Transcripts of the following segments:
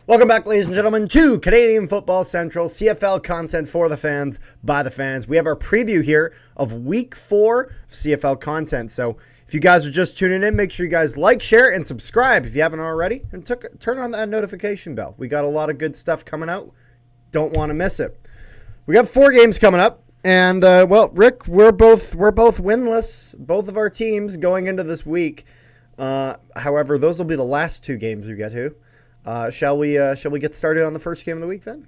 Welcome back, ladies and gentlemen, to Canadian Football Central, CFL content for the fans, by the fans. We have our preview here of Week 4 of CFL content. So if you guys are just tuning in, make sure you guys like, share, and subscribe if you haven't already. And turn on that notification bell. We got a lot of good stuff coming out. Don't want to miss it. We got 4 games coming up. And, well, Rick, we're both winless, both of our teams going into this week. However, those will be the last 2 games we get to. Shall we get started on the first game of the week then?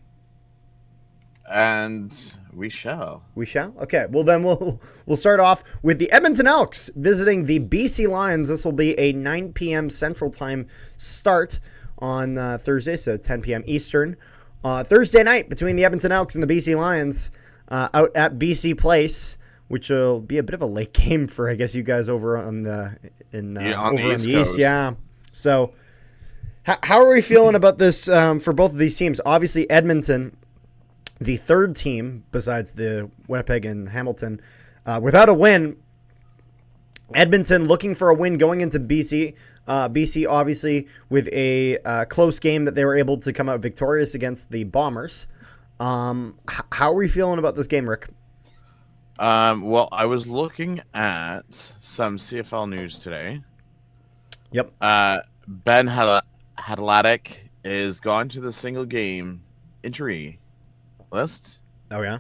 And we shall. We shall? Okay. Well, then we'll start off with the Edmonton Elks visiting the BC Lions. This will be a 9 p.m. Central Time start on Thursday, so 10 p.m. Eastern. Thursday night between the Edmonton Elks and the BC Lions out at BC Place, which will be a bit of a late game for, I guess, you guys over on the East. Yeah. So how are we feeling about this for both of these teams? Obviously, Edmonton, the third team besides the Winnipeg and Hamilton, without a win. Edmonton looking for a win going into BC. BC obviously with a close game that they were able to come out victorious against the Bombers. How are we feeling about this game, Rick? Well, I was looking at some CFL news today. Yep. Ben Hadlatic is gone to the single game injury list. Oh, yeah?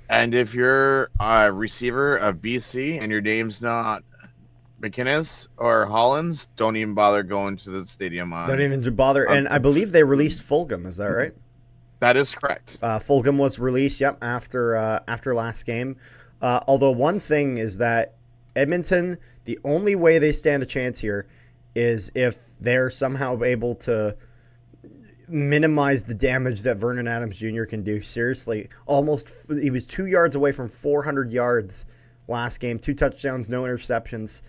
And if you're a receiver of BC and your name's not McInnes or Hollins, don't even bother going to the stadium. Don't even bother. And I believe they released Fulgham. Is that right? That is correct. Fulgham was released, yep, after last game. Although one thing is that Edmonton, the only way they stand a chance here is if they're somehow able to minimize the damage that Vernon Adams Jr. can do. Seriously, he was 2 yards away from 400 yards last game, 2 touchdowns, no interceptions.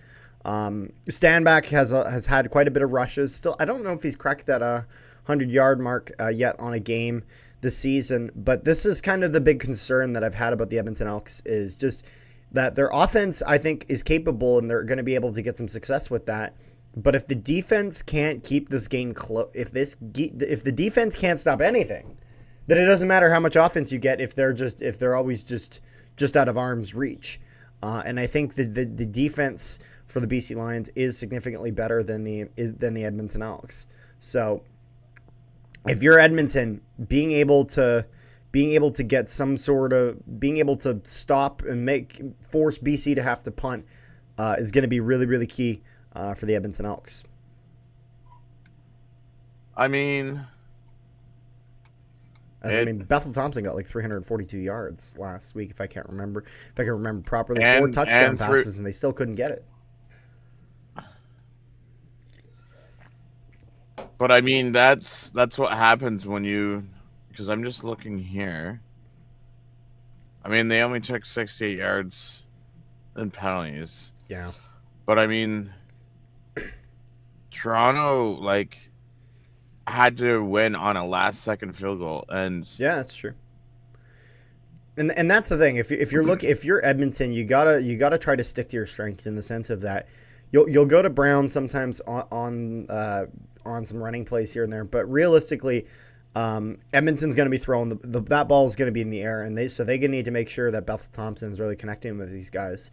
Stanback has had quite a bit of rushes. Still, I don't know if he's cracked that 100-yard mark yet on a game this season, but this is kind of the big concern that I've had about the Edmonton Elks is just that their offense, I think, is capable and they're going to be able to get some success with that. But if the defense can't keep this game close, if the defense can't stop anything, then it doesn't matter how much offense you get if they're always just out of arm's reach. And I think the defense for the BC Lions is significantly better than the Edmonton Elks. So if you're Edmonton, being able to get some sort of being able to stop and force BC to have to punt is going to be really, really key for the Edmonton Elks. I mean, Bethel Thompson got like 342 yards last week, if I can remember properly. 4 touchdown passes, and they still couldn't get it. But I mean, that's what happens when you, because I'm just looking here. I mean, they only took 68 yards in penalties. Yeah. But I mean, Toronto had to win on a last-second field goal, and yeah, that's true. And that's the thing. If you're Edmonton, you gotta try to stick to your strengths in the sense of that you'll go to Brown sometimes on some running plays here and there, but realistically, Edmonton's going to be throwing that ball is going to be in the air, and they're going to need to make sure that Bethel Thompson is really connecting with these guys.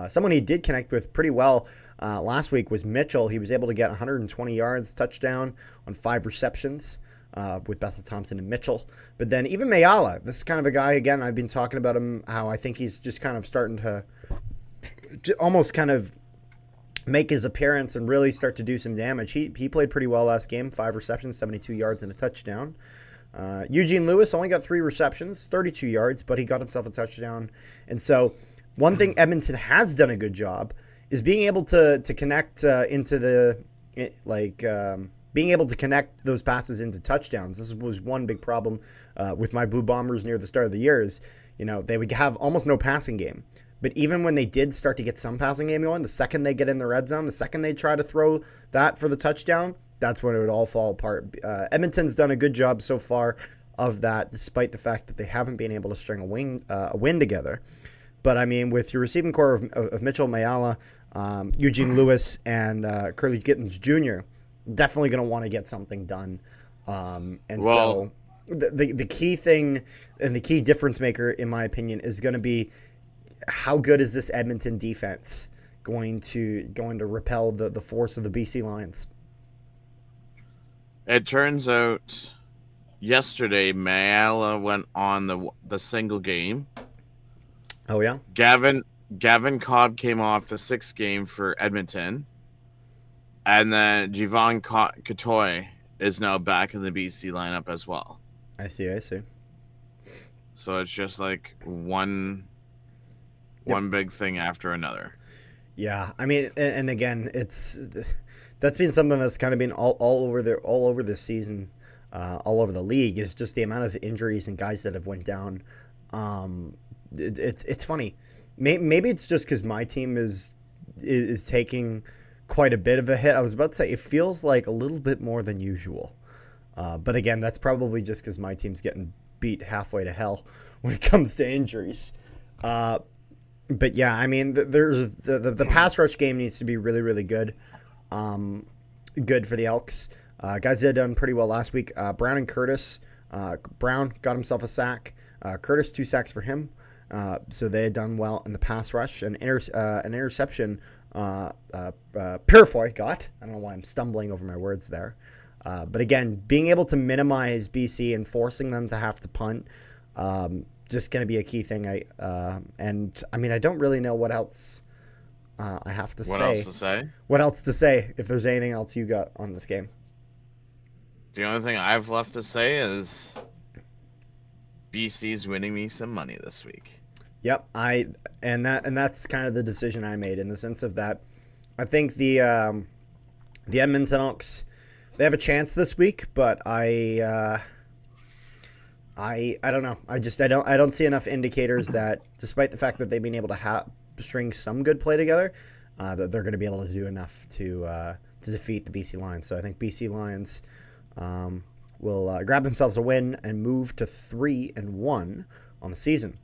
Someone he did connect with pretty well last week was Mitchell. He was able to get 120 yards, touchdown on 5 receptions with Bethel Thompson and Mitchell. But then even Mayala, this is kind of a guy, again, I've been talking about him, how I think he's just kind of starting to almost kind of make his appearance and really start to do some damage. He played pretty well last game, 5 receptions, 72 yards and a touchdown. Eugene Lewis only got 3 receptions, 32 yards, but he got himself a touchdown. And so one thing Edmonton has done a good job is being able to connect being able to connect those passes into touchdowns. This was one big problem with my Blue Bombers near the start of the year is, they would have almost no passing game. But even when they did start to get some passing game going, the second they get in the red zone, the second they try to throw that for the touchdown, that's when it would all fall apart. Edmonton's done a good job so far of that, despite the fact that they haven't been able to string a win together. But I mean, with your receiving core of Mitchell Mayala, Eugene Lewis, and Curly Gittens Jr., definitely going to want to get something done. So the key thing and the key difference maker, in my opinion, is going to be how good is this Edmonton defense going to repel the force of the BC Lions. It turns out yesterday Mayala went on the single game. Oh yeah, Gavin Cobb came off the 6th game for Edmonton, and then Javon Katoy is now back in the BC lineup as well. I see. So it's just like one big thing after another. Yeah, I mean, and again, that's been something that's kind of been all over this season, all over the league, is just the amount of injuries and guys that have went down. It's funny. Maybe it's just because my team is taking quite a bit of a hit. I was about to say it feels like a little bit more than usual, but again, that's probably just because my team's getting beat halfway to hell when it comes to injuries. But yeah, I mean, there's the pass rush game needs to be really, really good. Good for the Elks. Guys that had done pretty well last week. Brown and Curtis. Brown got himself a sack. Curtis, 2 sacks for him. So they had done well in the pass rush. An interception Purifoy got. I don't know why I'm stumbling over my words there. But again, being able to minimize BC and forcing them to have to punt, just going to be a key thing. And I mean, I don't really know what else I have to say. What else to say? What else to say? If there's anything else you got on this game. The only thing I've left to say is BC's winning me some money this week. Yep, and that's kind of the decision I made, in the sense of that I think the Edmonton Elks, they have a chance this week, but I don't know. I don't see enough indicators that, despite the fact that they've been able to string some good play together, that they're going to be able to do enough to defeat the BC Lions. So I think BC Lions will grab themselves a win and move to 3-1 on the season.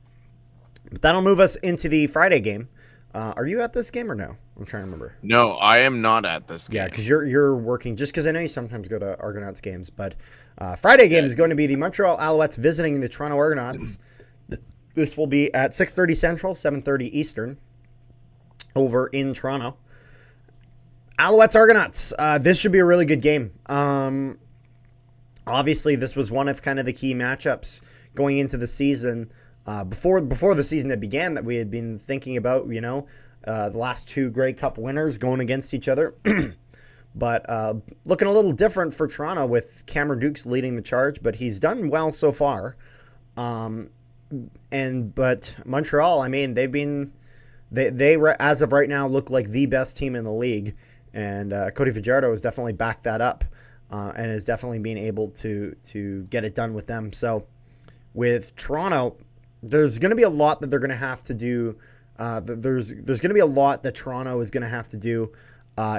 But that'll move us into the Friday game. Are you at this game or no? I'm trying to remember. No, I am not at this game. Yeah, because you're working, just because I know you sometimes go to Argonauts games. But Friday game is going to be the Montreal Alouettes visiting the Toronto Argonauts. This will be at 6:30 Central, 7:30 Eastern, over in Toronto. Alouettes Argonauts. This should be a really good game. Obviously, this was one of kind of the key matchups going into the season. Before the season had began, that we had been thinking about, the last 2 Grey Cup winners going against each other. But looking a little different for Toronto, with Cameron Dukes leading the charge, but he's done well so far. But Montreal, I mean, they as of right now look like the best team in the league, and Cody Fajardo has definitely backed that up, and has definitely been able to get it done with them. So with Toronto, there's going to be a lot that they're going to have to do. There's going to be a lot that Toronto is going to have to do.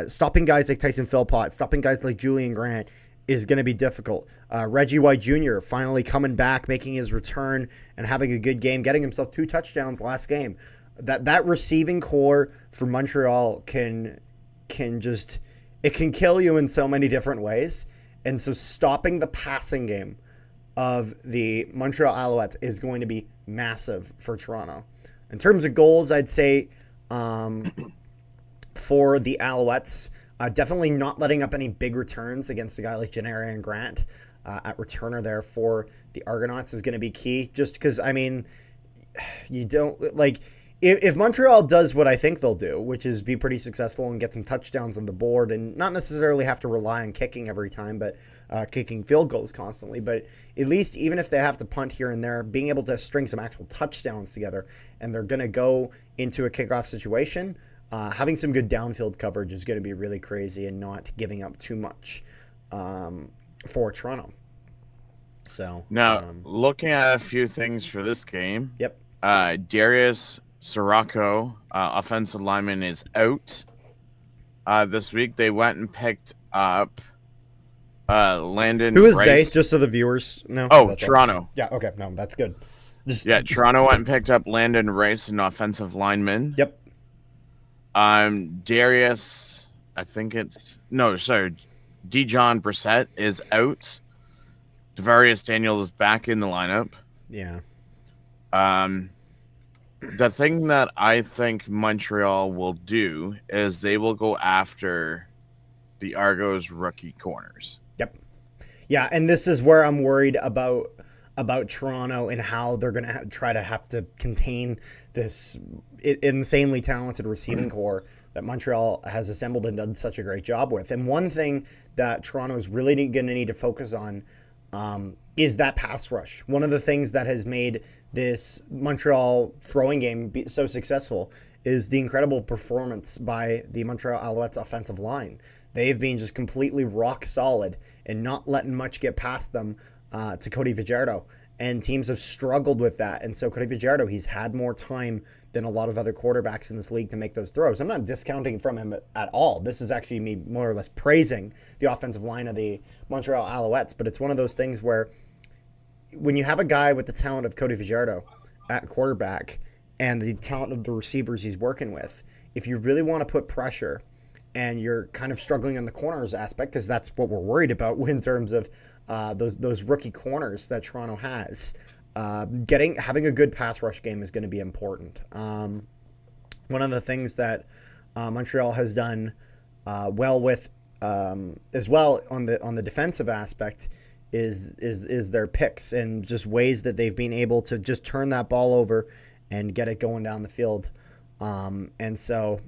Stopping guys like Tyson Philpott, stopping guys like Julian Grant is going to be difficult. Reggie White Jr. finally coming back, making his return and having a good game, getting himself 2 touchdowns last game. That receiving core for Montreal can kill you in so many different ways. And so stopping the passing game of the Montreal Alouettes is going to be massive for Toronto. In terms of goals, I'd say for the Alouettes, definitely not letting up any big returns against a guy like Janarian Grant at returner there for the Argonauts is going to be key. Just because, I mean, you don't like, if Montreal does what I think they'll do, which is be pretty successful and get some touchdowns on the board and not necessarily have to rely on kicking every time, but kicking field goals constantly. But at least, even if they have to punt here and there, being able to string some actual touchdowns together, and they're going to go into a kickoff situation, having some good downfield coverage is going to be really crazy, and not giving up too much for Toronto. So now, looking at a few things for this game. Yep. Darius Sirocco, offensive lineman, is out this week. They went and picked up Landon. Who is Rice. they? Just so the viewers know. Oh, Toronto. Yeah. Okay. No, that's good. Just Yeah, Toronto went and picked up Landon Rice, an offensive lineman. yep. Darius, I think it's no, sorry, Dijon Brissett is out. Devarius Daniel is back in the lineup. Yeah. Um, the thing that I think Montreal will do is they will go after the Argos rookie corners. Yep. Yeah, and this is where I'm worried about Toronto and how they're going to try to have to contain this insanely talented receiving core that Montreal has assembled and done such a great job with. And one thing that Toronto is really going to need to focus on is that pass rush. One of the things that has made this Montreal throwing game be so successful is the incredible performance by the Montreal Alouettes offensive line. They've been just completely rock solid and not letting much get past them to Cody Fajardo. And teams have struggled with that. And so Cody Fajardo, he's had more time than a lot of other quarterbacks in this league to make those throws. I'm not discounting from him at all. This is actually me more or less praising the offensive line of the Montreal Alouettes. But it's one of those things where when you have a guy with the talent of Cody Fajardo at quarterback and the talent of the receivers he's working with, if you really want to put pressure and you're kind of struggling on the corners aspect, because that's what we're worried about in terms of those rookie corners that Toronto has, having a good pass rush game is going to be important. One of the things that Montreal has done well with as well on the defensive aspect is their picks and just ways that they've been able to just turn that ball over and get it going down the field. And so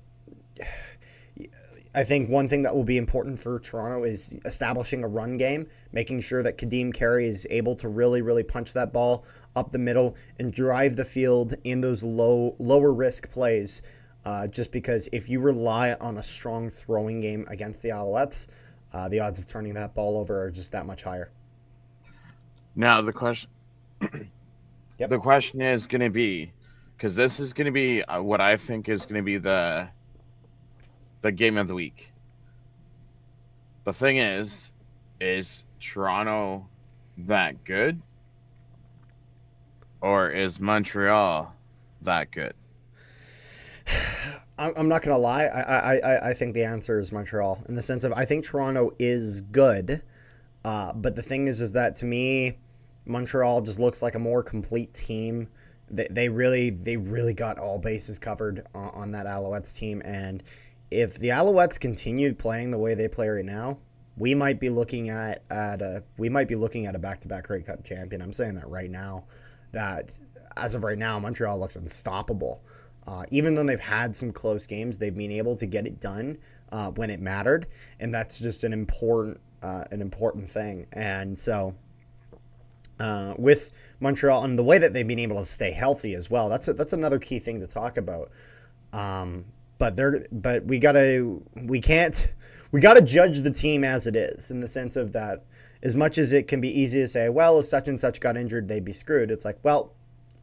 I think one thing that will be important for Toronto is establishing a run game, making sure that Kadeem Carey is able to really, really punch that ball up the middle and drive the field in those lower risk plays. Just because if you rely on a strong throwing game against the Alouettes, the odds of turning that ball over are just that much higher. Now the question, Yep. the question is going to be, because this is going to be what I think is going to be the game of the week. The thing is Toronto that good, or is Montreal that good? I'm not gonna lie. I think the answer is Montreal in the sense of I think Toronto is good, but the thing is that to me, Montreal just looks like a more complete team. They really got all bases covered on that Alouettes team, and if the Alouettes continue playing the way they play right now, we might be looking at a back-to-back Grey Cup champion. I'm saying that right now. That as of right now, Montreal looks unstoppable. Even though they've had some close games, they've been able to get it done when it mattered, and that's just an important thing. And so, with Montreal and the way that they've been able to stay healthy as well, that's another key thing to talk about. But we gotta judge the team as it is in the sense of that. As much as it can be easy to say, well, if such and such got injured, they'd be screwed. It's like, well,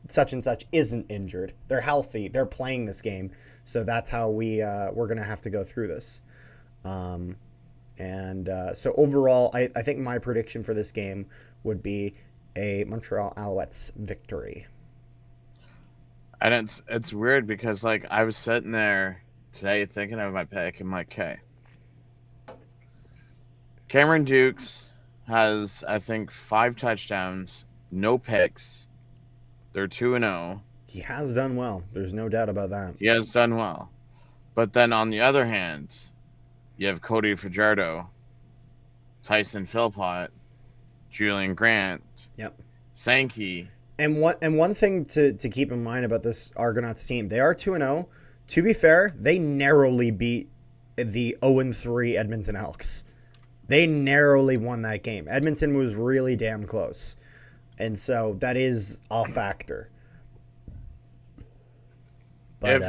such and such isn't injured. They're healthy. They're playing this game. So that's how we're going to have to go through this. So overall, I think my prediction for this game would be a Montreal Alouettes victory. And it's weird because like I was sitting there today thinking of my pick and like, okay, Cameron Dukes has I think 5 touchdowns, no picks. They're 2-0. He has done well. There's no doubt about that. He has done well. But then on the other hand, you have Cody Fajardo, Tyson Philpott, Julian Grant, yep, Sankey. And one thing to keep in mind about this Argonauts team, they are 2-0. To be fair, they narrowly beat the 0-3 Edmonton Elks. They narrowly won that game. Edmonton was really damn close. And so that is a factor. But,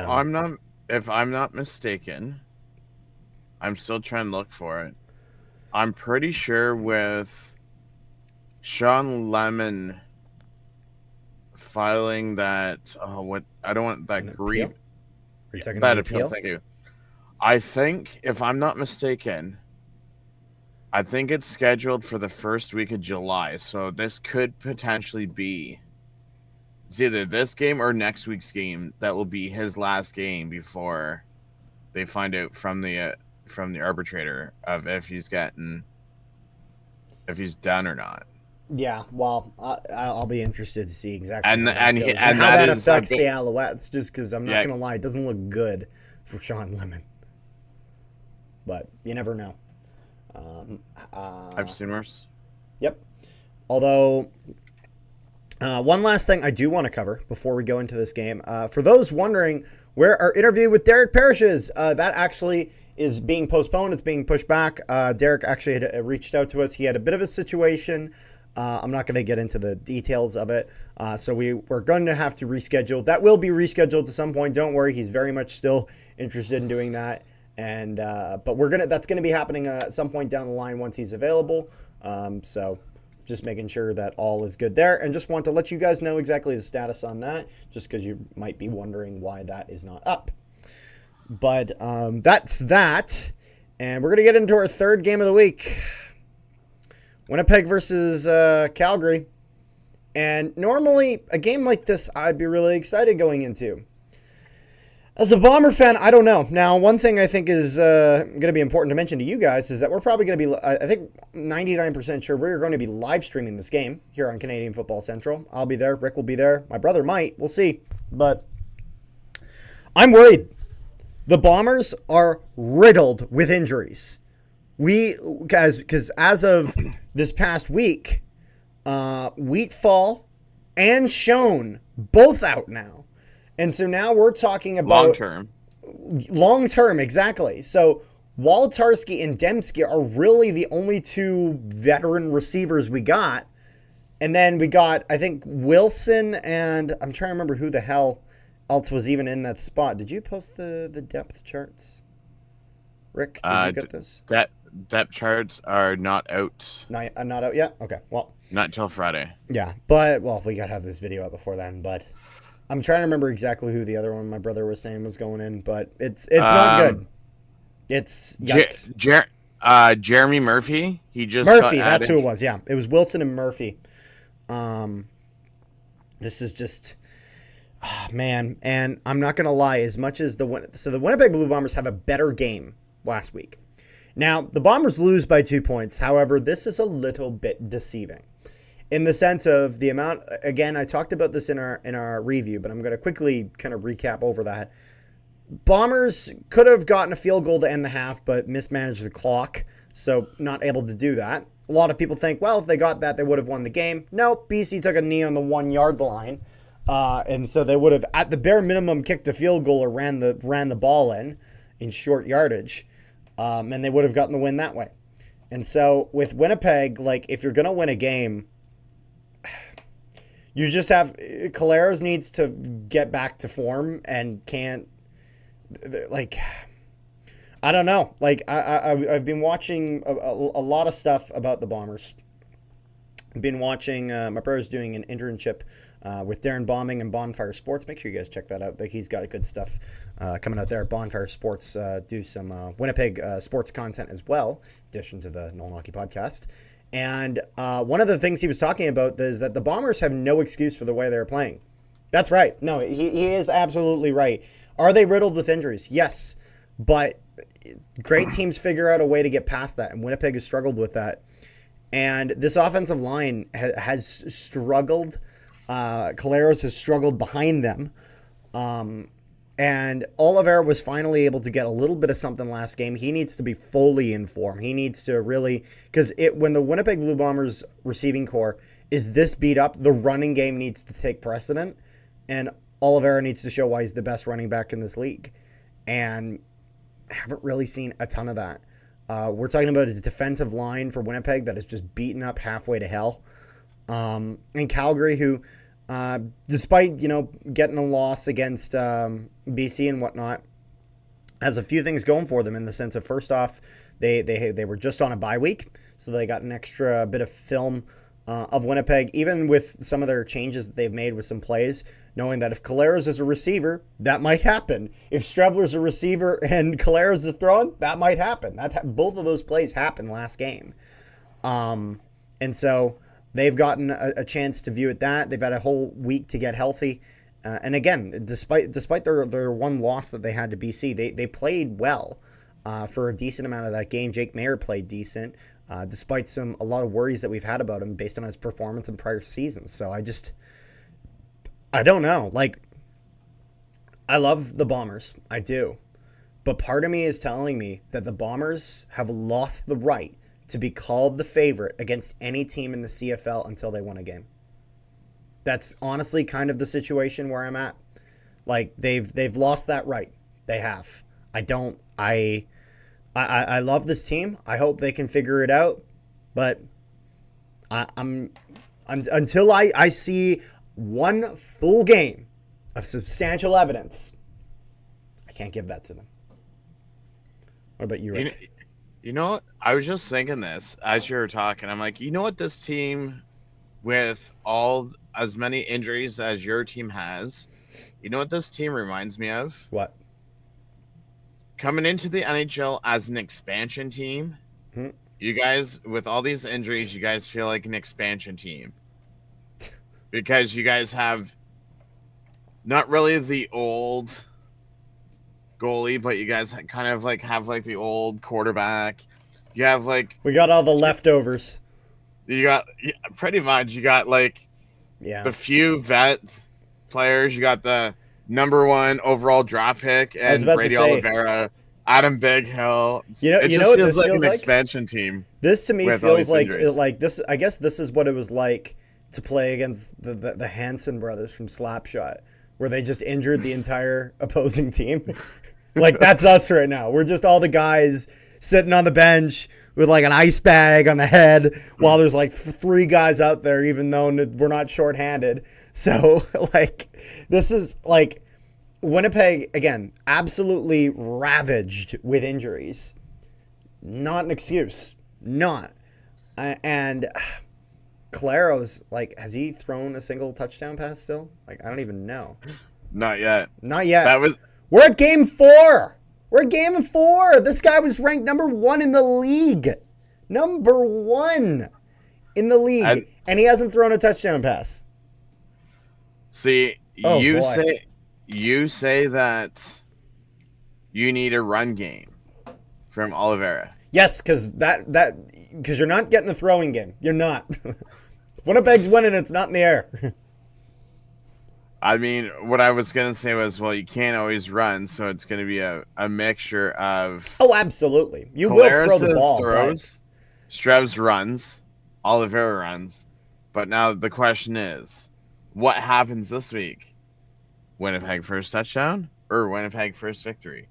if I'm not mistaken, I'm still trying to look for it. I'm pretty sure with Sean Lemon filing that I don't want that grief. Are you talking that about appeal? Thank you. I think if I'm not mistaken, I think it's scheduled for the first week of July, so this could potentially be it's either this game or next week's game that will be his last game before they find out from the arbitrator of if he's done or not. Yeah, well, I'll be interested to see exactly And how that goes and how that that is affects the Alouettes. Just because I'm not Yeah. going to lie, it doesn't look good for Sean Lemon. But you never know. I've seen worse. Yep. Although, one last thing I do want to cover before we go into this game. For those wondering where our interview with Derek Parrish is, that actually is being postponed. It's being pushed back. Derek actually had reached out to us. He had a bit of a situation. I'm not going to get into the details of it. So we're going to have to reschedule. That will be rescheduled to some point. Don't worry. He's very much still interested in doing that. And but that's gonna be happening at some point down the line once he's available. So just making sure that all is good there, and just want to let you guys know exactly the status on that, just because you might be wondering why that is not up. But that's that, and we're gonna get into our third game of the week: Winnipeg versus Calgary. And normally a game like this I'd be really excited going into. As a Bomber fan, I don't know. Now, one thing I think is going to be important to mention to you guys is that we're probably going to be, I think 99% sure we're going to be live streaming this game here on Canadian Football Central. I'll be there. Rick will be there. My brother might. We'll see. But I'm worried. The Bombers are riddled with injuries. Because as of this past week, Wheatfall and Schoen both out now. And so now we're talking about long term, exactly. So Waltarski and Dembski are really the only two veteran receivers we got. And then we got, I think, Wilson, and I'm trying to remember who the hell else was even in that spot. Did you post the depth charts? Rick, did you get this? Depth charts are not out. Not out yet? Okay, well. Not until Friday. Yeah, but, well, we got to have this video up before then, but I'm trying to remember exactly who the other one my brother was saying was going in, but it's not good. It's yikes. Jeremy Murphy. He just Murphy. That's who it was. Yeah, it was Wilson and Murphy. This is just, man. And I'm not gonna lie. As much as the Winnipeg Blue Bombers have a better game last week. Now the Bombers lose by 2 points. However, this is a little bit deceiving. In the sense of the amount, again, I talked about this in our review, but I'm going to quickly kind of recap over that. Bombers could have gotten a field goal to end the half, but mismanaged the clock, so not able to do that. A lot of people think, well, if they got that, they would have won the game. No, BC took a knee on the 1 yard line, and so they would have, at the bare minimum, kicked a field goal or ran the ball in short yardage, and they would have gotten the win that way. And so with Winnipeg, like if you're going to win a game, you just have Collaros needs to get back to form and can't, like, I don't know. Like I've been watching a lot of stuff about the Bombers. I've been watching. My brother's doing an internship with Darren Bombing and Bonfire Sports. Make sure you guys check that out. Like he's got good stuff coming out there. Bonfire Sports do some Winnipeg sports content as well, in addition to the Nolan Hockey Podcast. And one of the things he was talking about is that the Bombers have no excuse for the way they're playing. That's right. No, he is absolutely right. Are they riddled with injuries? Yes. But great teams figure out a way to get past that, and Winnipeg has struggled with that. And this offensive line has struggled. Collaros has struggled behind them. And Oliveira was finally able to get a little bit of something last game. He needs to be fully in form. He needs to really, because when the Winnipeg Blue Bombers receiving core is this beat up, the running game needs to take precedent, and Oliveira needs to show why he's the best running back in this league. And I haven't really seen a ton of that. We're talking about a defensive line for Winnipeg that is just beaten up halfway to hell. And Calgary, who, despite, getting a loss against BC and whatnot, has a few things going for them in the sense of, first off, they were just on a bye week, so they got an extra bit of film of Winnipeg, even with some of their changes that they've made with some plays, knowing that if Collaros is a receiver, that might happen. If Strevler's a receiver and Collaros is throwing, that might happen. Both of those plays happened last game. And so they've gotten a chance to view it that. They've had a whole week to get healthy. And again, despite their one loss that they had to BC, they played well for a decent amount of that game. Jake Maier played decent, despite a lot of worries that we've had about him based on his performance in prior seasons. So I don't know. Like, I love the Bombers. I do. But part of me is telling me that the Bombers have lost the right to be called the favorite against any team in the CFL until they win a game. That's honestly kind of the situation where I'm at. Like, they've lost that right. They have. I love this team. I hope they can figure it out. But until I see one full game of substantial evidence, I can't give that to them. What about you, Rick? You know what? I was just thinking this as you were talking. I'm like, you know what, this team, with as many injuries as your team has, you know what this team reminds me of? What? Coming into the NHL as an expansion team, you guys, with all these injuries, you guys feel like an expansion team. Because you guys have not really the old goalie, but you guys kind of like have like the old quarterback. You have like, we got all the leftovers. You got pretty much, you got like the few vet players. You got the number 1 overall draft pick and Brady Oliveira, Adam Big Hill. It just feels like an expansion team. This to me feels like this. I guess this is what it was like to play against the Hanson brothers from Slapshot, where they just injured the entire opposing team. Like, that's us right now. We're just all the guys sitting on the bench with like an ice bag on the head while there's like 3 guys out there, even though we're not shorthanded. So, like, this is like Winnipeg, again, absolutely ravaged with injuries. Not an excuse. Not. And Calero's, like, has he thrown a single touchdown pass still? Like, I don't even know. Not yet. We're at game 4. We're at game 4. This guy was ranked number 1 in the league. Number 1 in the league. And he hasn't thrown a touchdown pass. See, you say that you need a run game from Oliveira. Yes, because you're not getting a throwing game. You're not. Winnipeg's winning. It's not in the air. I mean, what I was going to say was, well, you can't always run, so it's going to be a mixture of... Oh, absolutely. You will throw the ball. Throws, Strevs runs, Oliveira runs, but now the question is, what happens this week? Winnipeg first touchdown or Winnipeg first victory?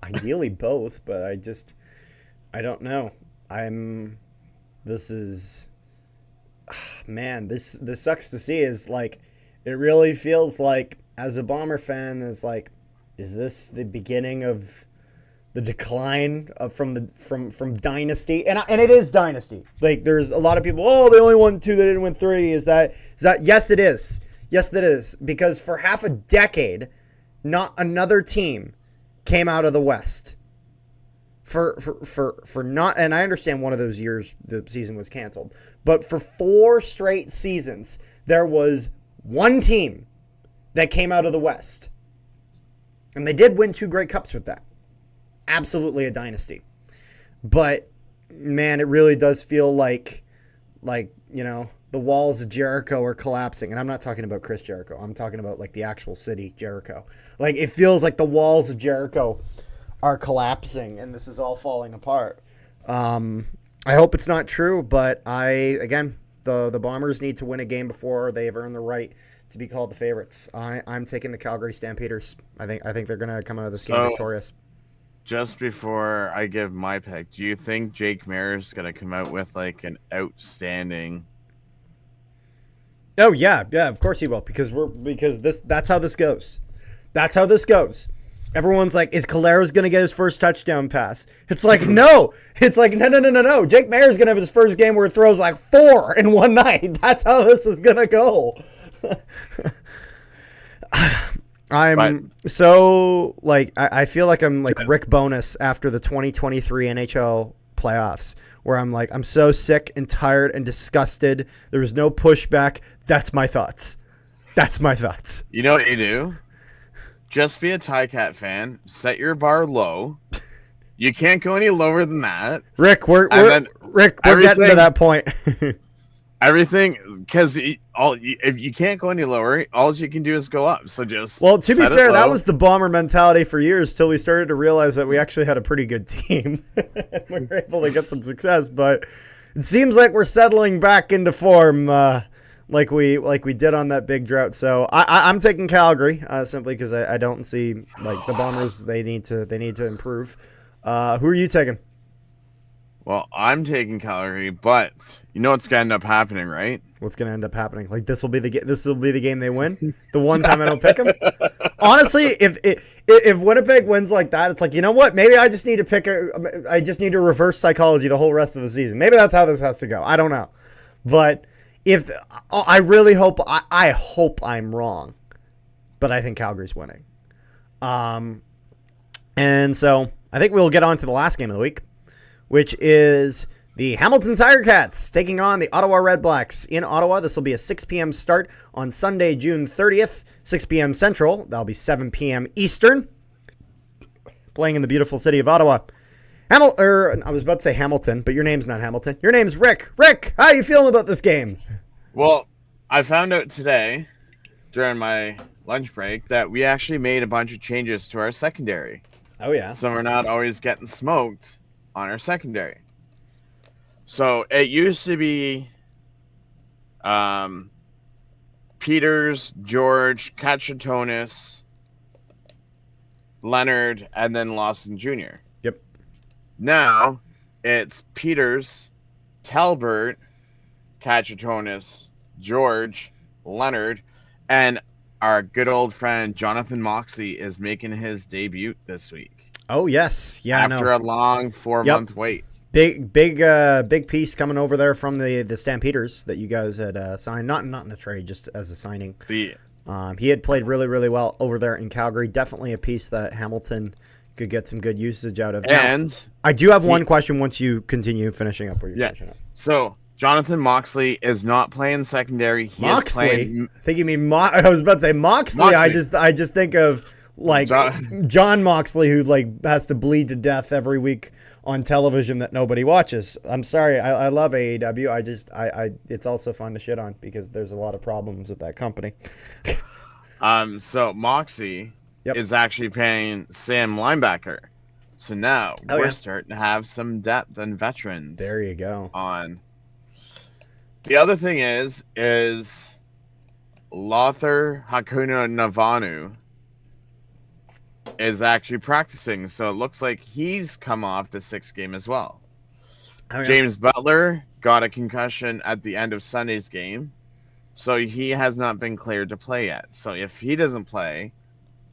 Ideally both, but I don't know. Man, this sucks to see. Is like, it really feels like, as a Bomber fan, it's like, is this the beginning of the decline from dynasty? And it is dynasty. Like, there's a lot of people, they only won 2, they didn't win 3. Is that yes, it is. Yes, that is, because for half a decade, not another team came out of the West. For not, and I understand one of those years the season was canceled, but for 4 straight seasons, there was one team that came out of the West. And they did win 2 Grey Cups with that. Absolutely a dynasty. But, man, it really does feel like, the walls of Jericho are collapsing. And I'm not talking about Chris Jericho. I'm talking about, like, the actual city, Jericho. Like, it feels like the walls of Jericho are collapsing and this is all falling apart. I hope it's not true, but the Bombers need to win a game before they've earned the right to be called the favorites. I'm taking the Calgary Stampeders. I think they're going to come out of this game victorious. Just before I give my pick, do you think Jake Maier is going to come out with like an outstanding? Oh yeah, of course he will, because that's how this goes. That's how this goes. Everyone's like, is Calero's going to get his first touchdown pass? It's like, no. It's like, no. Jake Maier's going to have his first game where he throws like 4 in one night. That's how this is going to go. So, like, I feel like I'm like Rick Bonus after the 2023 NHL playoffs, where I'm like, I'm so sick and tired and disgusted. There was no pushback. That's my thoughts. That's my thoughts. You know what you do? Just be a Ticat fan. Set your bar low. You can't go any lower than that. Rick, we're getting to that point. Everything, because if you can't go any lower, all you can do is go up. So just to be fair, that was the Bomber mentality for years till we started to realize that we actually had a pretty good team. We were able to get some success, but it seems like we're settling back into form, like we did on that big drought. So I'm taking Calgary simply because I don't see like the Bombers. They need to improve. Who are you taking? Well, I'm taking Calgary, but you know what's gonna end up happening, right? What's gonna end up happening? Like this will be the game they win. The one time I don't pick them. Honestly, if Winnipeg wins like that, it's like, you know what? Maybe I just need to reverse psychology the whole rest of the season. Maybe that's how this has to go. I don't know, but if I really hope I hope I'm wrong, but I think Calgary's winning. And so I think we'll get on to the last game of the week, which is the Hamilton Ticats taking on the Ottawa Redblacks in Ottawa. This will be a 6 p.m. start on Sunday, June 30th, 6 p.m. Central. That'll be 7 p.m. Eastern. Playing in the beautiful city of Ottawa. I was about to say Hamilton, but your name's not Hamilton. Your name's Rick. Rick, how are you feeling about this game? Well, I found out today during my lunch break that we actually made a bunch of changes to our secondary. Oh, yeah. So we're not always getting smoked on our secondary. So it used to be Peters, George, Kachatonis, Leonard, and then Lawson Jr. Yep. Now it's Peters, Talbert, Kachatonis, George, Leonard, and our good old friend Jonathan Moxley is making his debut this week. Oh, yes. Yeah, after a long 4-month wait. Big piece coming over there from the Stampeders that you guys had signed. Not in a trade, just as a signing. He had played really, really well over there in Calgary. Definitely a piece that Hamilton could get some good usage out of. And now, I do have one question once you continue finishing up where you're finishing up. So Jonathan Moxley is not playing secondary. Moxley? I think you mean I was about to say Moxley. I just think of like John Moxley, who like has to bleed to death every week on television that nobody watches. I'm sorry, I love AEW. It's also fun to shit on because there's a lot of problems with that company. So Moxley is actually playing Sam linebacker. So now we're starting to have some depth and veterans. There you go. On the other thing is Lothar Hakuna Navanu is actually practicing, so it looks like he's come off the 6th game as well. James Butler got a concussion at the end of Sunday's game, so he has not been cleared to play yet. So if he doesn't play,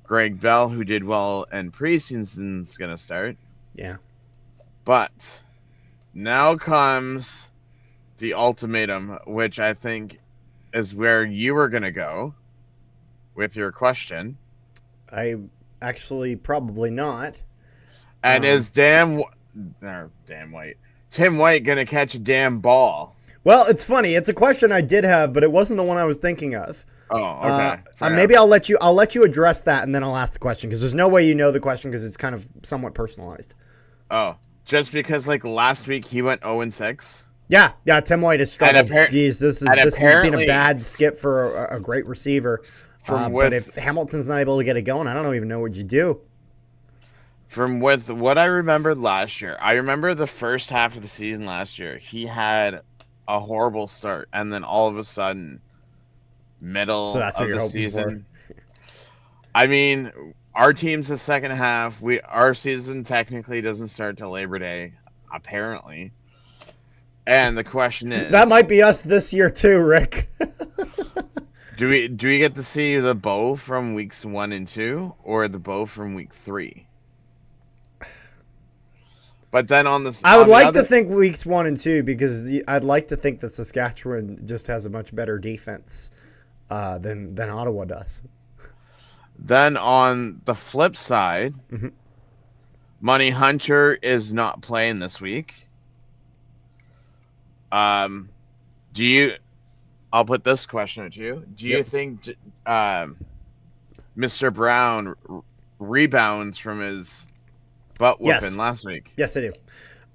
Greg Bell, who did well in preseason, is going to start. Yeah. But now comes the ultimatum, which I think is where you were going to go with your question. Actually, probably not. And is Tim White going to catch a damn ball? Well, it's funny. It's a question I did have, but it wasn't the one I was thinking of. Oh, okay. Maybe I'll let you address that, and then I'll ask the question because there's no way you know the question because it's kind of somewhat personalized. Oh, just because like last week he went 0-6. Yeah. Tim White has struggled. Jeez, this has been a bad skip for a great receiver. But if Hamilton's not able to get it going, I don't even know what you do. From with what I remembered last year, I remember the first half of the season last year, he had a horrible start, and then all of a sudden, middle of the season. I mean, our team's the second half. Our season technically doesn't start till Labor Day, apparently. And the question is, that might be us this year too, Rick. Do we get to see the bow from weeks 1 and 2, or the bow from week 3? But then I would like to think weeks 1 and 2 because I'd like to think that Saskatchewan just has a much better defense than Ottawa does. Then on the flip side, Money Hunter is not playing this week. Um, do you? I'll put this question to you. Do you Yep. think Mr. Brown rebounds from his butt whooping Yes. last week? Yes, I do.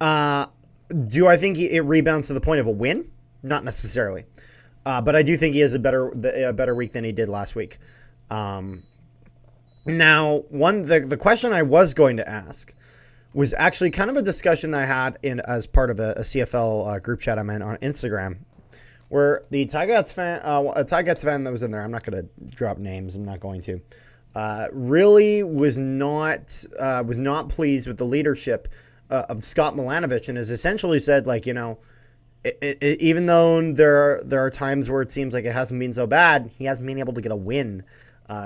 Uh, do I think it rebounds to the point of a win? Not necessarily. But I do think he has a better week than he did last week. Now, the question I was going to ask was actually kind of a discussion that I had as part of a CFL group chat I'm in on Instagram, where the Ticats fan, a Ticats fan that was in there, I'm not going to drop names, I'm not going to, really was not pleased with the leadership of Scott Milanovic, and has essentially said, like, even though there are times where it seems like it hasn't been so bad, he hasn't been able to get a win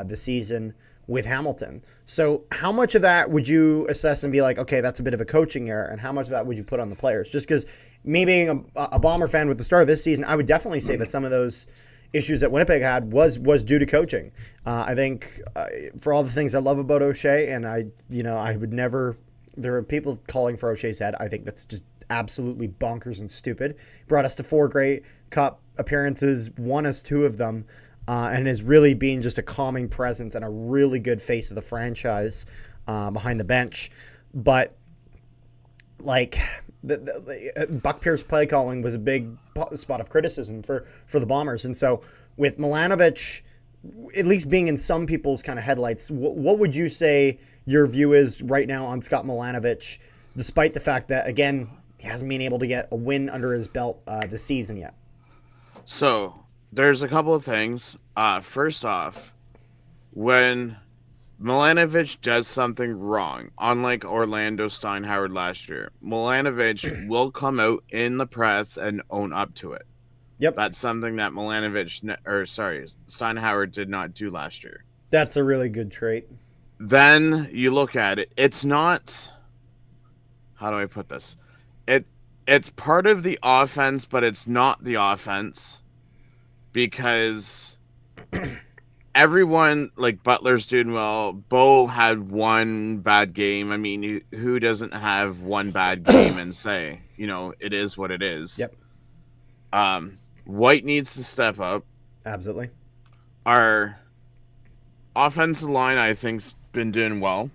this season with Hamilton. So how much of that would you assess and be like, okay, that's a bit of a coaching error, and how much of that would you put on the players? Just because me being a Bomber fan with the start of this season, I would definitely say that some of those issues that Winnipeg had was due to coaching. I think for all the things I love about O'Shea, and I would never. There are people calling for O'Shea's head. I think that's just absolutely bonkers and stupid. Brought us to 4 Grey Cup appearances, won us 2 of them, and is really being just a calming presence and a really good face of the franchise behind the bench. But like the Buck Pierce play calling was a big spot of criticism for the Bombers, and so with Milanovic at least being in some people's kind of headlights, what would you say your view is right now on Scott Milanovic, despite the fact that, again, he hasn't been able to get a win under his belt this season yet? So there's a couple of things. First off, when Milanovic does something wrong, unlike Orlando Steinhauer last year, Milanovic will come out in the press and own up to it. Yep. That's something that Steinhauer did not do last year. That's a really good trait. Then you look at it, it's not, how do I put this? It's part of the offense, but it's not the offense, because everyone, like, Butler's doing well. Bo had one bad game. I mean, who doesn't have one bad game and say, it is what it is? Yep. White needs to step up. Absolutely. Our offensive line, I think, has been doing well.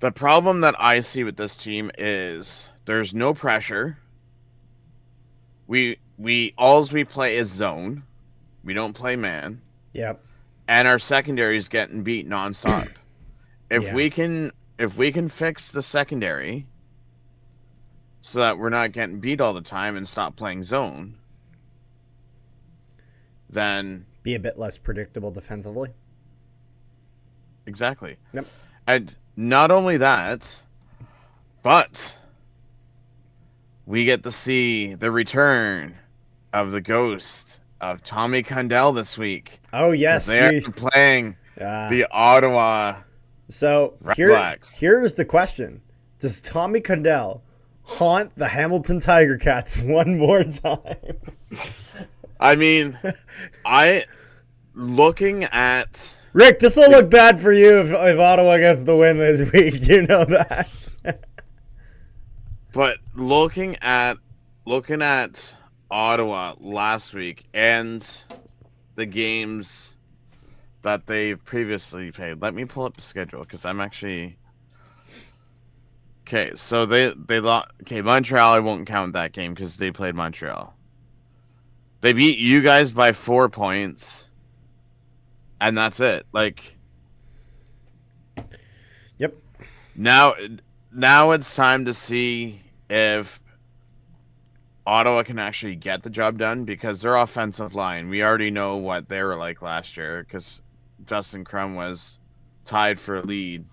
The problem that I see with this team is there's no pressure. We play is zone. We don't play man. Yep. And our secondary is getting beat nonstop. If we can fix the secondary so that we're not getting beat all the time and stop playing zone, then be a bit less predictable defensively. Exactly. Yep. And not only that, but we get to see the return of the ghost of Tommy Condell this week. Oh, yes. They're playing the Ottawa Redblacks. Here's the question. Does Tommy Condell haunt the Hamilton Tiger Cats one more time? I mean, looking at... Rick, this will look bad for you if Ottawa gets the win this week. You know that. But looking at Ottawa last week and the games that they've previously played, let me pull up the schedule because I'm actually... Okay, so they lost. Okay, Montreal, I won't count that game because they played Montreal. They beat you guys by 4 points. And that's it. Like, yep. Now it's time to see if Ottawa can actually get the job done, because their offensive line, we already know what they were like last year, because Dustin Crum was tied for a lead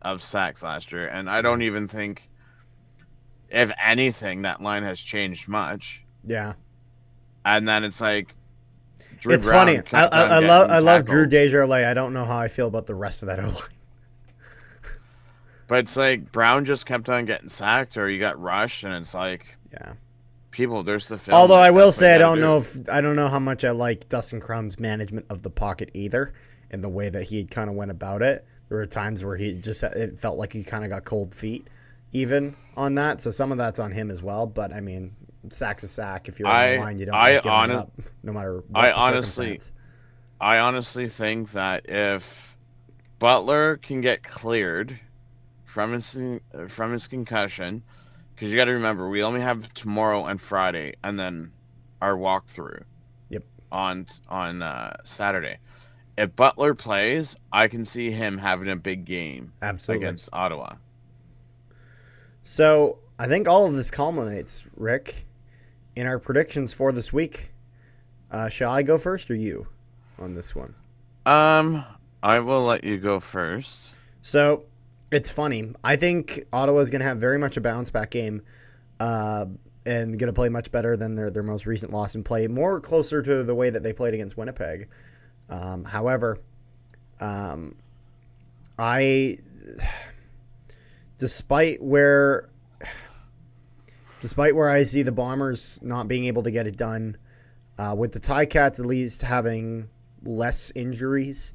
of sacks last year. And I don't even think, if anything, that line has changed much. Yeah. And then it's like, it's funny. I love Drew Desjardins. I don't know how I feel about the rest of that O-line. But it's like Brown just kept on getting sacked, or you got rushed, and it's like, yeah, people, there's the film. Although I will say I don't know how much I like Dustin Crum's management of the pocket either, and the way that he kind of went about it. There were times where it felt like he kind of got cold feet. even on that. So some of that's on him as well. But I mean, sack's a sack. If you're on the line, you don't like giving it up, no matter what the circumstance. I honestly think that if Butler can get cleared from his concussion, because you got to remember we only have tomorrow and Friday, and then our walkthrough. Yep. On Saturday. If Butler plays, I can see him having a big game. Absolutely. Against Ottawa. So I think all of this culminates, Rick, in our predictions for this week. Shall I go first or you on this one? I will let you go first. So it's funny. I think Ottawa is going to have very much a bounce back game, and going to play much better than their most recent loss and play more closer to the way that they played against Winnipeg. However, despite where I see the Bombers not being able to get it done, with the Ticats at least having less injuries,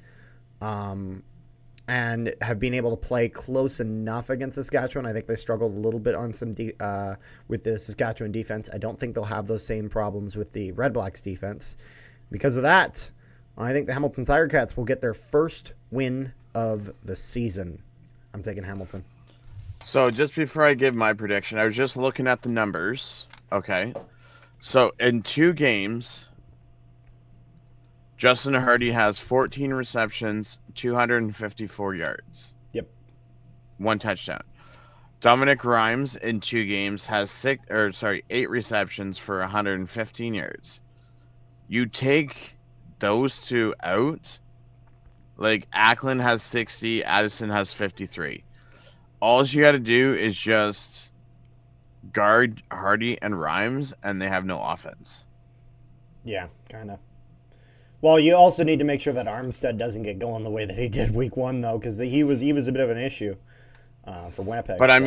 and have been able to play close enough against Saskatchewan. I think they struggled a little bit on some with the Saskatchewan defense. I don't think they'll have those same problems with the Red Blacks defense. Because of that, I think the Hamilton Tiger Cats will get their first win of the season. I'm taking Hamilton. So just before I give my prediction, I was just looking at the numbers. Okay. So in 2 games, Justin Hardy has 14 receptions, 254 yards. Yep. 1 touchdown. Dominic Rhymes in 2 games has 8 receptions for 115 yards. You take those 2 out, like Ackland has 60, Addison has 53. All you got to do is just guard Hardy and Rhymes, and they have no offense. Yeah, kind of. Well, you also need to make sure that Armstead doesn't get going the way that he did week 1, though, because he was a bit of an issue for Winnipeg. But so. I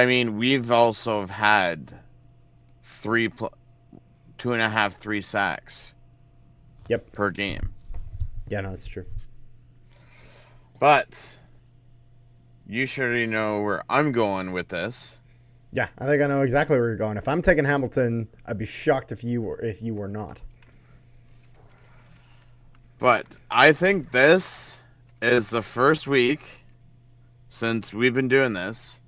mean, we've also had 2.5, 3 sacks. Yep. Per game. Yeah, no, it's true. But you should already know where I'm going with this. Yeah, I think I know exactly where you're going. If I'm taking Hamilton, I'd be shocked if you were not. But I think this is the first week since we've been doing this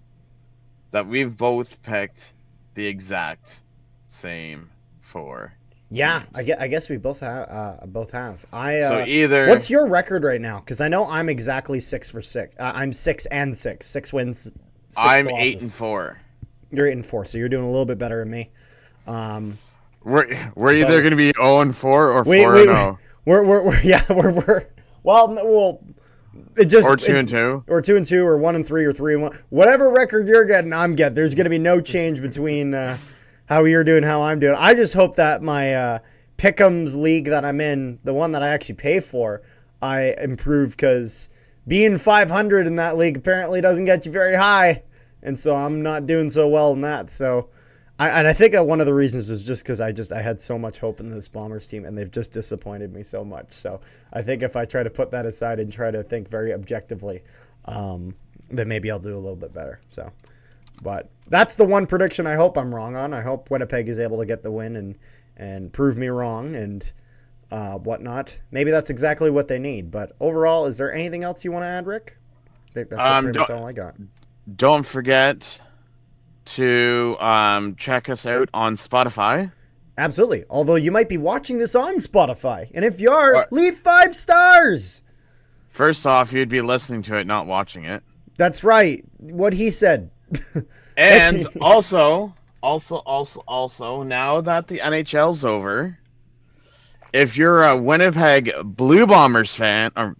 that we've both picked the exact same 4. Yeah, I guess we both have. So either. What's your record right now? Because I know I'm exactly 6 for 6. I'm 6-6. 6 wins. 6 I'm losses. 8-4. You're 8-4, so you're doing a little bit better than me. We're either going to be 0-4 or 4-0. We're well. It just or 2-2 or 2-2 or 1-3 or 3-1. Whatever record you're getting, I'm getting. There's going to be no change between. How you're doing, how I'm doing. I just hope that my Pick'ems league that I'm in, the one that I actually pay for, I improve, because being 500 in that league apparently doesn't get you very high, and so I'm not doing so well in that. So, I think one of the reasons was just because I had so much hope in this Bombers team, and they've just disappointed me so much. So I think if I try to put that aside and try to think very objectively, then maybe I'll do a little bit better. So. But that's the one prediction I hope I'm wrong on. I hope Winnipeg is able to get the win and prove me wrong and whatnot. Maybe that's exactly what they need. But overall, is there anything else you want to add, Rick? I think that's pretty much all I got. Don't forget to check us out on Spotify. Absolutely. Although you might be watching this on Spotify. And if you are, leave 5 stars. First off, you'd be listening to it, not watching it. That's right. What he said. And also, now that the NHL's over, if you're a Winnipeg Blue Bombers fan, or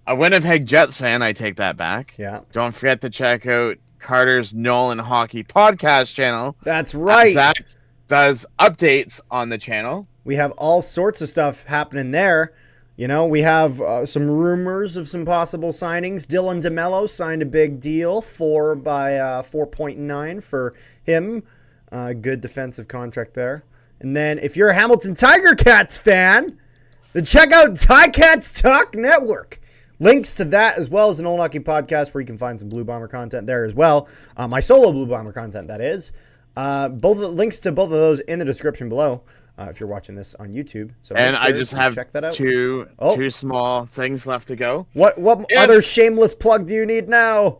a Winnipeg Jets fan, I take that back. Yeah. Don't forget to check out Carter's Nolan Hockey Podcast channel. That's right. Zach does updates on the channel. We have all sorts of stuff happening there. You know, we have some rumors of some possible signings. Dylan DeMello signed a big deal, 4.9 for him. Good defensive contract there. And then if you're a Hamilton Tiger Cats fan, then check out Ticats Talk Network. Links to that as well as the Nolan Hockey Podcast, where you can find some Blue Bomber content there as well. My solo Blue Bomber content, that is. Links to both of those in the description below. If you're watching this on YouTube, so and make sure I just have check that out. Two small things left to go. What other shameless plug do you need now?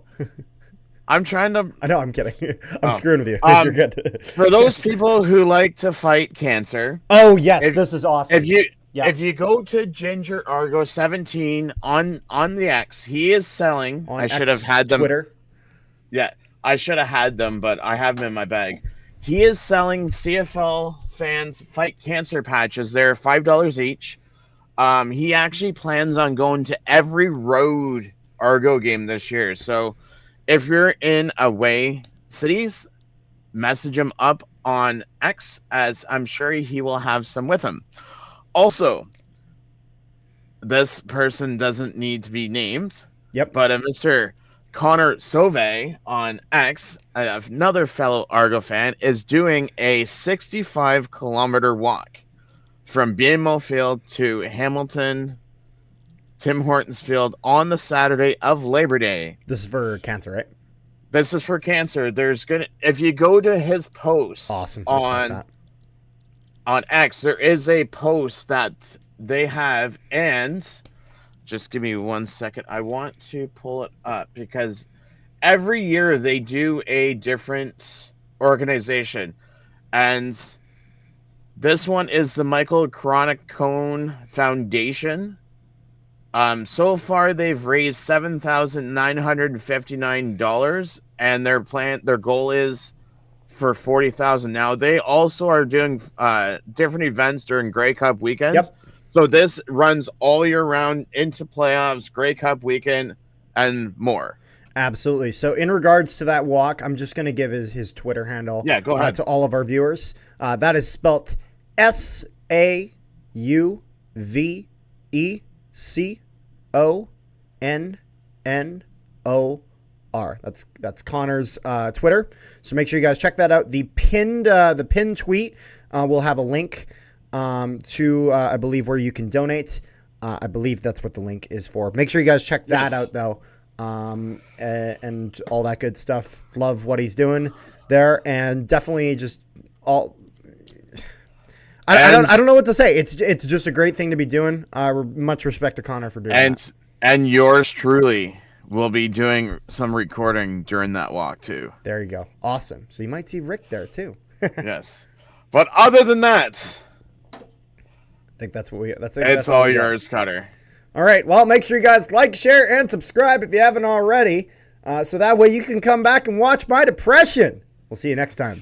I'm trying to. I know, I'm kidding. I'm screwing with you. You're good. For those people who like to fight cancer. Oh yes, this is awesome. If you go to Ginger Argo 17 on the X, he is selling. On I should have had them. Twitter. Yeah, I should have had them, but I have them in my bag. He is selling CFL fans fight cancer patches. They're $5 each. He actually plans on going to every road Argo game this year. So if you're in away cities, message him up on X, as I'm sure he will have some with him. Also, this person doesn't need to be named. Yep. But Mr. Connor Sauve on X, another fellow Argo fan, is doing a 65-kilometer walk from BMO Field to Hamilton, Tim Hortons Field on the Saturday of Labor Day. This is for cancer, right? This is for cancer. If you go to his post on X, there is a post that they have, and just give me 1 second. I want to pull it up because every year they do a different organization. And this one is the Michael Chronic Cone Foundation. So far, they've raised $7,959, and their goal is for $40,000. Now, they also are doing different events during Grey Cup weekend. Yep. So this runs all year round into playoffs, Grey Cup weekend, and more. Absolutely. So in regards to that walk, I'm just going to give his Twitter handle. Yeah, go ahead. To all of our viewers. That is spelt SAUVECONNOR. That's Connor's Twitter. So make sure you guys check that out. The pinned tweet will have a link to I believe where you can donate. I believe that's what the link is for. Make sure you guys check that out though. And all that good stuff. Love what he's doing there, and definitely just all. I don't know what to say. It's just a great thing to be doing. Much respect to Connor for doing that. And yours truly will be doing some recording during that walk too. There you go. Awesome. So you might see Rick there too. Yes. But other than that, I think that's what we. It's all yours, Cutter. All right. Well, make sure you guys like, share, and subscribe if you haven't already, so that way you can come back and watch my depression. We'll see you next time.